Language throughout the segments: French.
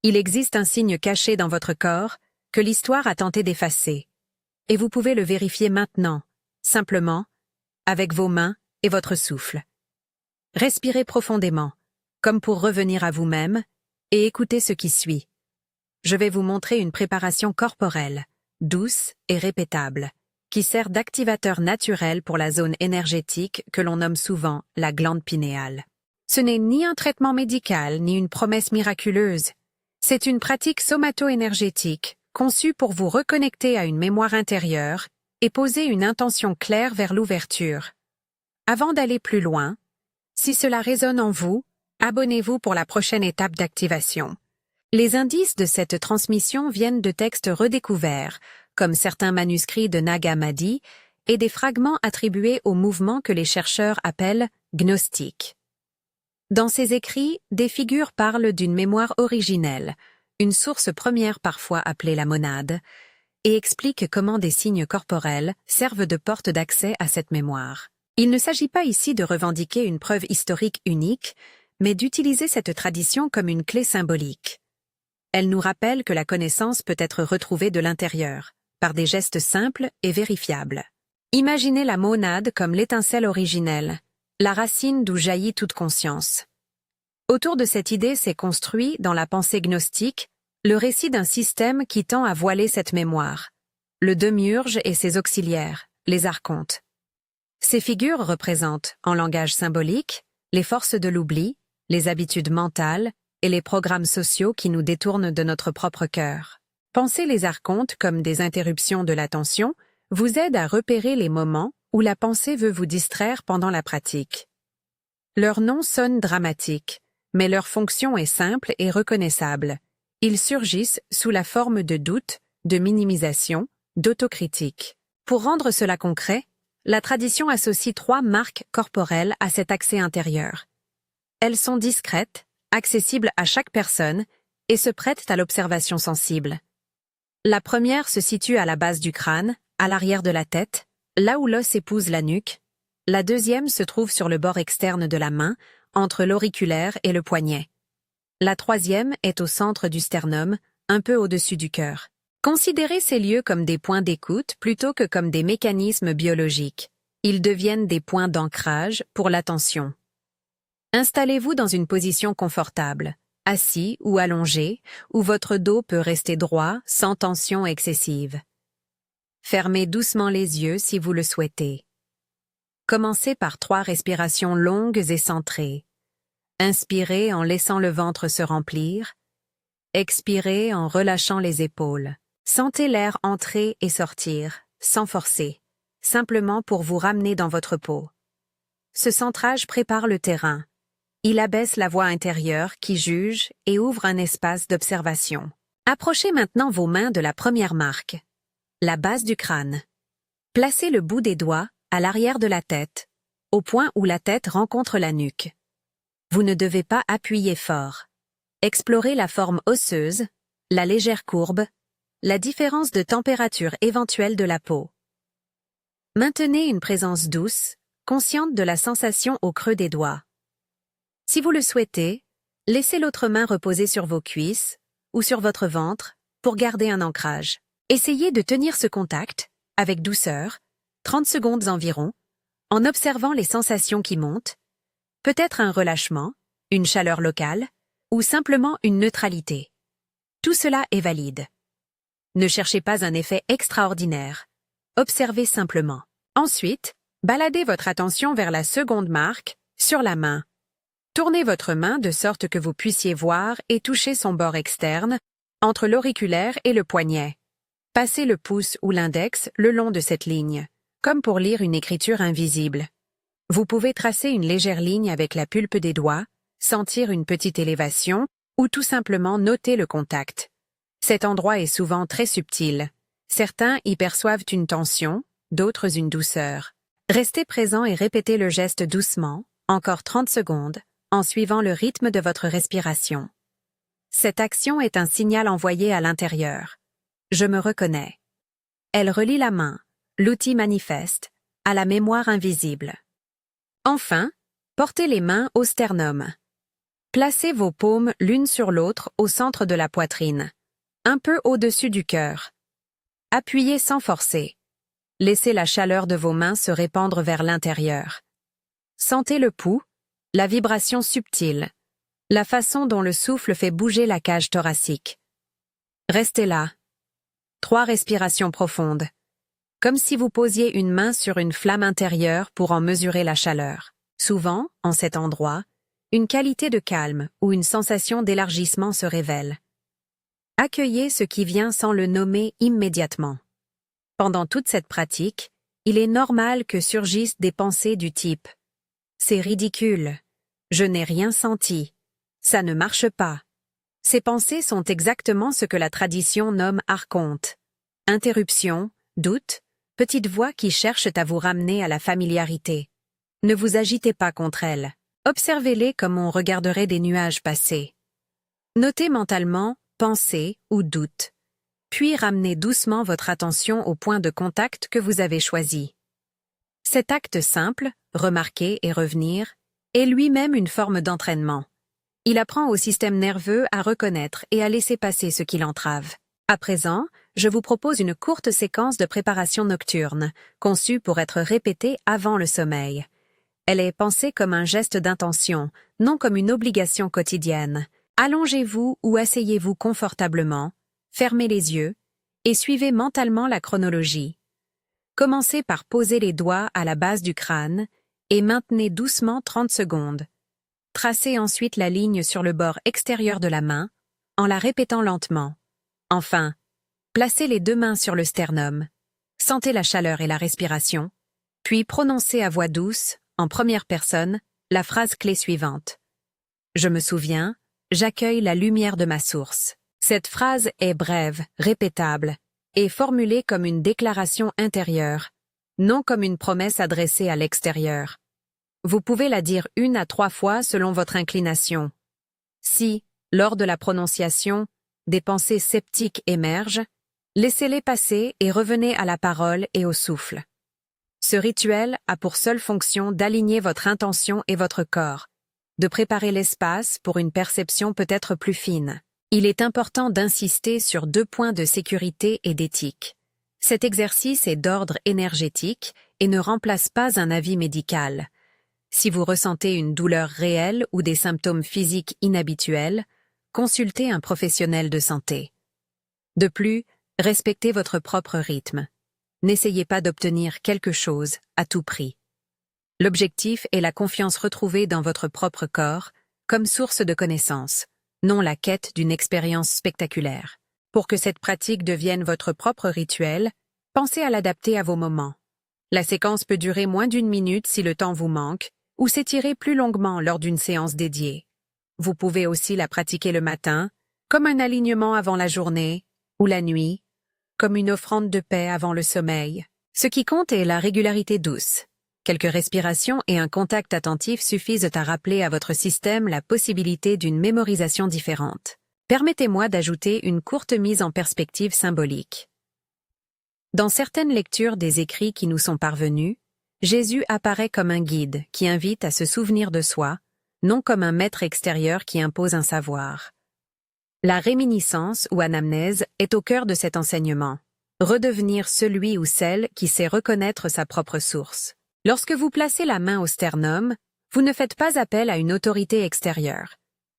Il existe un signe caché dans votre corps que l'histoire a tenté d'effacer. Et vous pouvez le vérifier maintenant, simplement, avec vos mains et votre souffle. Respirez profondément, comme pour revenir à vous-même, et écoutez ce qui suit. Je vais vous montrer une préparation corporelle, douce et répétable, qui sert d'activateur naturel pour la zone énergétique que l'on nomme souvent la glande pinéale. Ce n'est ni un traitement médical ni une promesse miraculeuse. C'est une pratique somato-énergétique conçue pour vous reconnecter à une mémoire intérieure et poser une intention claire vers l'ouverture. Avant d'aller plus loin, si cela résonne en vous, abonnez-vous pour la prochaine étape d'activation. Les indices de cette transmission viennent de textes redécouverts, comme certains manuscrits de Nag Hammadi, et des fragments attribués au mouvement que les chercheurs appellent gnostique. Dans ces écrits, des figures parlent d'une mémoire originelle, une source première parfois appelée la monade, et expliquent comment des signes corporels servent de porte d'accès à cette mémoire. Il ne s'agit pas ici de revendiquer une preuve historique unique, mais d'utiliser cette tradition comme une clé symbolique. Elle nous rappelle que la connaissance peut être retrouvée de l'intérieur, par des gestes simples et vérifiables. Imaginez la monade comme l'étincelle originelle, la racine d'où jaillit toute conscience. Autour de cette idée s'est construit, dans la pensée gnostique, le récit d'un système qui tend à voiler cette mémoire, le démiurge et ses auxiliaires, les archontes. Ces figures représentent, en langage symbolique, les forces de l'oubli, les habitudes mentales et les programmes sociaux qui nous détournent de notre propre cœur. Penser les archontes comme des interruptions de l'attention vous aide à repérer les moments où la pensée veut vous distraire pendant la pratique. Leur nom sonne dramatique, mais leur fonction est simple et reconnaissable. Ils surgissent sous la forme de doute, de minimisation, d'autocritique. Pour rendre cela concret, la tradition associe 3 marques corporelles à cet accès intérieur. Elles sont discrètes, accessibles à chaque personne et se prêtent à l'observation sensible. La première se situe à la base du crâne, à l'arrière de la tête, là où l'os épouse la nuque. La deuxième se trouve sur le bord externe de la main, entre l'auriculaire et le poignet. La troisième est au centre du sternum, un peu au-dessus du cœur. Considérez ces lieux comme des points d'écoute plutôt que comme des mécanismes biologiques. Ils deviennent des points d'ancrage pour l'attention. Installez-vous dans une position confortable, assis ou allongé, où votre dos peut rester droit sans tension excessive. Fermez doucement les yeux si vous le souhaitez. Commencez par 3 respirations longues et centrées. Inspirez en laissant le ventre se remplir. Expirez en relâchant les épaules. Sentez l'air entrer et sortir, sans forcer, simplement pour vous ramener dans votre peau. Ce centrage prépare le terrain. Il abaisse la voix intérieure qui juge et ouvre un espace d'observation. Approchez maintenant vos mains de la première marque, la base du crâne. Placez le bout des doigts à l'arrière de la tête, au point où la tête rencontre la nuque. Vous ne devez pas appuyer fort. Explorez la forme osseuse, la légère courbe, la différence de température éventuelle de la peau. Maintenez une présence douce, consciente de la sensation au creux des doigts. Si vous le souhaitez, laissez l'autre main reposer sur vos cuisses ou sur votre ventre pour garder un ancrage. Essayez de tenir ce contact, avec douceur, 30 secondes environ, en observant les sensations qui montent, peut-être un relâchement, une chaleur locale, ou simplement une neutralité. Tout cela est valide. Ne cherchez pas un effet extraordinaire. Observez simplement. Ensuite, baladez votre attention vers la seconde marque, sur la main. Tournez votre main de sorte que vous puissiez voir et toucher son bord externe, entre l'auriculaire et le poignet. Passez le pouce ou l'index le long de cette ligne, comme pour lire une écriture invisible. Vous pouvez tracer une légère ligne avec la pulpe des doigts, sentir une petite élévation, ou tout simplement noter le contact. Cet endroit est souvent très subtil. Certains y perçoivent une tension, d'autres une douceur. Restez présent et répétez le geste doucement, encore 30 secondes, en suivant le rythme de votre respiration. Cette action est un signal envoyé à l'intérieur. Je me reconnais. Elle relie la main, l'outil manifeste, à la mémoire invisible. Enfin, portez les mains au sternum. Placez vos paumes l'une sur l'autre au centre de la poitrine, un peu au-dessus du cœur. Appuyez sans forcer. Laissez la chaleur de vos mains se répandre vers l'intérieur. Sentez le pouls, la vibration subtile, la façon dont le souffle fait bouger la cage thoracique. Restez là. 3 respirations profondes. Comme si vous posiez une main sur une flamme intérieure pour en mesurer la chaleur. Souvent, en cet endroit, une qualité de calme ou une sensation d'élargissement se révèle. Accueillez ce qui vient sans le nommer immédiatement. Pendant toute cette pratique, il est normal que surgissent des pensées du type « C'est ridicule. Je n'ai rien senti. Ça ne marche pas. » Ces pensées sont exactement ce que la tradition nomme archonte. Interruption, doute, petite voix qui cherchent à vous ramener à la familiarité. Ne vous agitez pas contre elles. Observez-les comme on regarderait des nuages passer. Notez mentalement pensée ou doute, puis ramenez doucement votre attention au point de contact que vous avez choisi. Cet acte simple, remarquer et revenir, est lui-même une forme d'entraînement. Il apprend au système nerveux à reconnaître et à laisser passer ce qui l'entrave. À présent, je vous propose une courte séquence de préparation nocturne, conçue pour être répétée avant le sommeil. Elle est pensée comme un geste d'intention, non comme une obligation quotidienne. Allongez-vous ou asseyez-vous confortablement, fermez les yeux et suivez mentalement la chronologie. Commencez par poser les doigts à la base du crâne et maintenez doucement 30 secondes. Tracez ensuite la ligne sur le bord extérieur de la main en la répétant lentement. Enfin, placez les 2 mains sur le sternum. Sentez la chaleur et la respiration, puis prononcez à voix douce, en première personne, la phrase clé suivante. Je me souviens, j'accueille la lumière de ma source. Cette phrase est brève, répétable, et formulée comme une déclaration intérieure, non comme une promesse adressée à l'extérieur. Vous pouvez la dire 1 à 3 fois selon votre inclination. Si, lors de la prononciation, des pensées sceptiques émergent, laissez-les passer et revenez à la parole et au souffle. Ce rituel a pour seule fonction d'aligner votre intention et votre corps, de préparer l'espace pour une perception peut-être plus fine. Il est important d'insister sur 2 points de sécurité et d'éthique. Cet exercice est d'ordre énergétique et ne remplace pas un avis médical. Si vous ressentez une douleur réelle ou des symptômes physiques inhabituels, consultez un professionnel de santé. De plus, respectez votre propre rythme. N'essayez pas d'obtenir quelque chose à tout prix. L'objectif est la confiance retrouvée dans votre propre corps comme source de connaissances, non la quête d'une expérience spectaculaire. Pour que cette pratique devienne votre propre rituel, pensez à l'adapter à vos moments. La séquence peut durer moins d'1 minute si le temps vous manque, ou s'étirer plus longuement lors d'une séance dédiée. Vous pouvez aussi la pratiquer le matin, comme un alignement avant la journée, ou la nuit, comme une offrande de paix avant le sommeil. Ce qui compte est la régularité douce. Quelques respirations et un contact attentif suffisent à rappeler à votre système la possibilité d'une mémorisation différente. Permettez-moi d'ajouter une courte mise en perspective symbolique. Dans certaines lectures des écrits qui nous sont parvenus, Jésus apparaît comme un guide qui invite à se souvenir de soi, non comme un maître extérieur qui impose un savoir. La réminiscence ou anamnèse est au cœur de cet enseignement. Redevenir celui ou celle qui sait reconnaître sa propre source. Lorsque vous placez la main au sternum, vous ne faites pas appel à une autorité extérieure.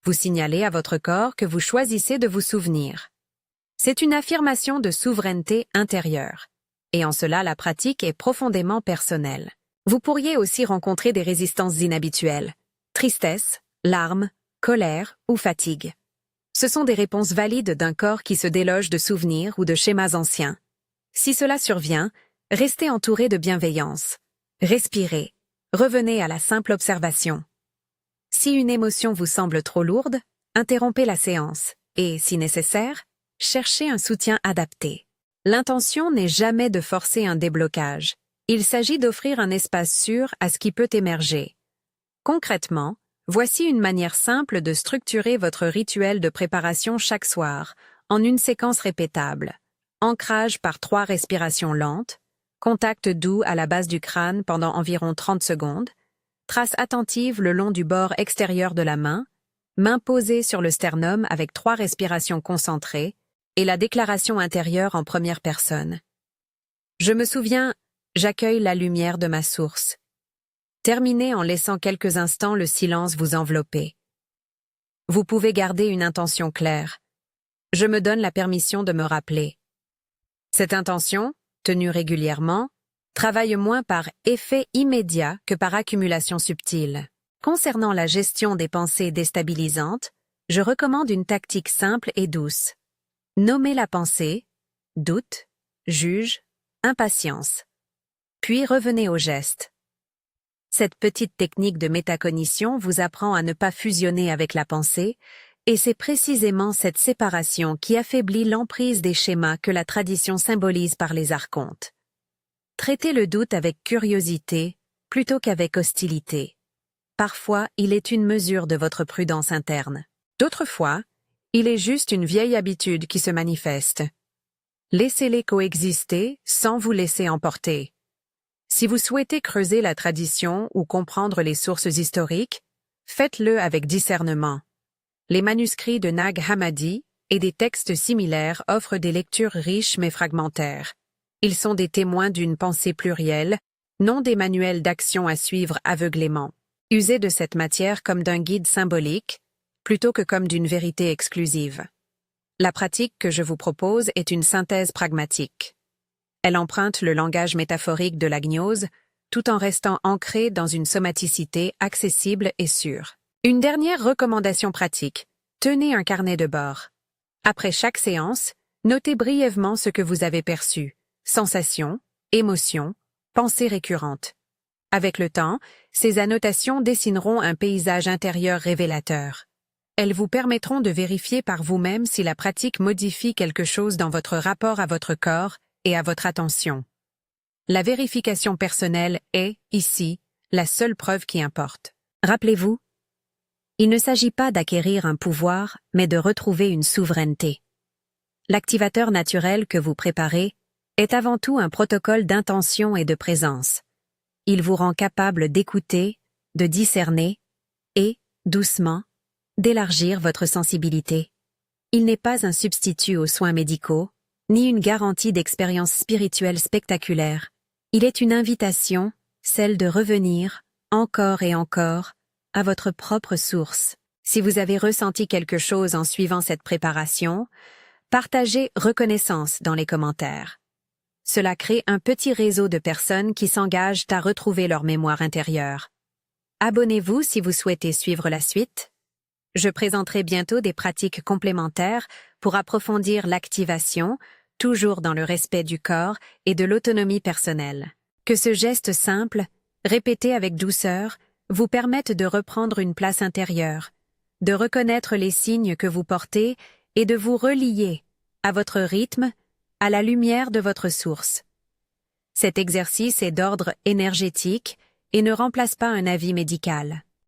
Vous signalez à votre corps que vous choisissez de vous souvenir. C'est une affirmation de souveraineté intérieure. Et en cela, la pratique est profondément personnelle. Vous pourriez aussi rencontrer des résistances inhabituelles. Tristesse, larmes, colère ou fatigue. Ce sont des réponses valides d'un corps qui se déloge de souvenirs ou de schémas anciens. Si cela survient, restez entouré de bienveillance. Respirez. Revenez à la simple observation. Si une émotion vous semble trop lourde, interrompez la séance et, si nécessaire, cherchez un soutien adapté. L'intention n'est jamais de forcer un déblocage. Il s'agit d'offrir un espace sûr à ce qui peut émerger. Concrètement, voici une manière simple de structurer votre rituel de préparation chaque soir, en une séquence répétable. Ancrage par 3 respirations lentes, contact doux à la base du crâne pendant environ 30 secondes, trace attentive le long du bord extérieur de la main, mains posées sur le sternum avec 3 respirations concentrées, et la déclaration intérieure en première personne. Je me souviens, j'accueille la lumière de ma source. Terminez en laissant quelques instants le silence vous envelopper. Vous pouvez garder une intention claire. Je me donne la permission de me rappeler. Cette intention, tenue régulièrement, travaille moins par effet immédiat que par accumulation subtile. Concernant la gestion des pensées déstabilisantes, je recommande une tactique simple et douce. Nommez la pensée, doute, juge, impatience. Puis revenez au geste. Cette petite technique de métacognition vous apprend à ne pas fusionner avec la pensée, et c'est précisément cette séparation qui affaiblit l'emprise des schémas que la tradition symbolise par les archontes. Traitez le doute avec curiosité plutôt qu'avec hostilité. Parfois, il est une mesure de votre prudence interne. D'autres fois, il est juste une vieille habitude qui se manifeste. Laissez-les coexister sans vous laisser emporter. Si vous souhaitez creuser la tradition ou comprendre les sources historiques, faites-le avec discernement. Les manuscrits de Nag Hammadi et des textes similaires offrent des lectures riches mais fragmentaires. Ils sont des témoins d'une pensée plurielle, non des manuels d'action à suivre aveuglément. Usez de cette matière comme d'un guide symbolique, plutôt que comme d'une vérité exclusive. La pratique que je vous propose est une synthèse pragmatique. Elle emprunte le langage métaphorique de la gnose, tout en restant ancrée dans une somaticité accessible et sûre. Une dernière recommandation pratique. Tenez un carnet de bord. Après chaque séance, notez brièvement ce que vous avez perçu. Sensations, émotions, pensées récurrentes. Avec le temps, ces annotations dessineront un paysage intérieur révélateur. Elles vous permettront de vérifier par vous-même si la pratique modifie quelque chose dans votre rapport à votre corps et à votre attention. La vérification personnelle est, ici, la seule preuve qui importe. Rappelez-vous, il ne s'agit pas d'acquérir un pouvoir, mais de retrouver une souveraineté. L'activateur naturel que vous préparez est avant tout un protocole d'intention et de présence. Il vous rend capable d'écouter, de discerner et, doucement, d'élargir votre sensibilité. Il n'est pas un substitut aux soins médicaux, ni une garantie d'expérience spirituelle spectaculaire. Il est une invitation, celle de revenir, encore et encore, à votre propre source. Si vous avez ressenti quelque chose en suivant cette préparation, partagez reconnaissance dans les commentaires. Cela crée un petit réseau de personnes qui s'engagent à retrouver leur mémoire intérieure. Abonnez-vous si vous souhaitez suivre la suite. Je présenterai bientôt des pratiques complémentaires pour approfondir l'activation, toujours dans le respect du corps et de l'autonomie personnelle. Que ce geste simple, répété avec douceur, vous permette de reprendre une place intérieure, de reconnaître les signes que vous portez et de vous relier, à votre rythme, à la lumière de votre source. Cet exercice est d'ordre énergétique et ne remplace pas un avis médical.